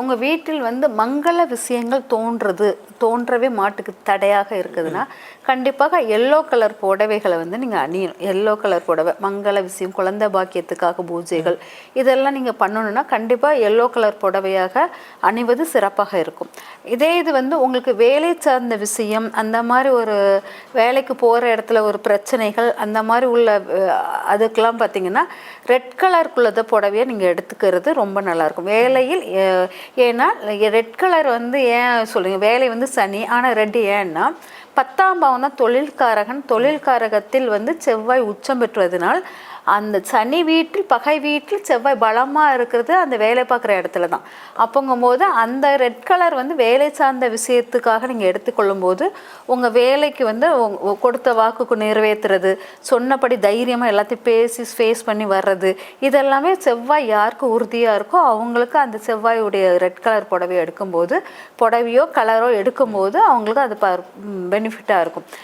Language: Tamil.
உங்கள் வீட்டில் வந்து மங்கள விஷயங்கள் தோன்றவே மாட்டுக்கு தடையாக இருக்குதுன்னா கண்டிப்பாக எல்லோ கலர் புடவைகளை வந்து நீங்கள் அணியணும். எல்லோ கலர் புடவை மங்கள விஷயம், குழந்தை பாக்கியத்துக்காக பூஜைகள் இதெல்லாம் நீங்கள் பண்ணணுன்னா கண்டிப்பாக எல்லோ கலர் புடவையாக அணிவது சிறப்பாக இருக்கும். இதே இது வந்து உங்களுக்கு வேலை சார்ந்த விஷயம், அந்த மாதிரி ஒரு வேலைக்கு போகிற இடத்துல ஒரு பிரச்சனைகள் அந்த மாதிரி உள்ள அதுக்கெல்லாம் பார்த்தீங்கன்னா ரெட் கலருக்குள்ளத புடவையை நீங்கள் எடுத்துக்கிறது ரொம்ப நல்லாயிருக்கும் வேலையில். ஏன்னா ரெட் கலர் வந்து ஏன் சொல்லுங்கள், வேலை வந்து சனி, ஆனால் ரெட் ஏன்னா 10ஆம் பாவம் தான் தொழில்காரகன். தொழில்காரகத்தில் வந்து செவ்வாய் உச்சம் பெற்றுவதனால் அந்த சனி வீட்டில் பகை வீட்டில் செவ்வாய் பலமாக இருக்கிறது அந்த வேலை பார்க்குற இடத்துல தான். அப்போங்கும்போது அந்த ரெட் கலர் வந்து வேலை சார்ந்த விஷயத்துக்காக நீங்கள் எடுத்துக்கொள்ளும் போது உங்கள் வேலைக்கு வந்து கொடுத்த வாக்குக்கு நிறைவேற்றுறது, சொன்னபடி தைரியமாக எல்லாத்தையும் பேசி ஃபேஸ் பண்ணி வர்றது, இதெல்லாமே செவ்வாய் யாருக்கு உறுதியாக இருக்கோ அவங்களுக்கு அந்த செவ்வாயுடைய ரெட் கலர் புடவையோ எடுக்கும்போது, புடவையோ கலரோ எடுக்கும்போது அவங்களுக்கு அது பெனிஃபிட்டாக இருக்கும்.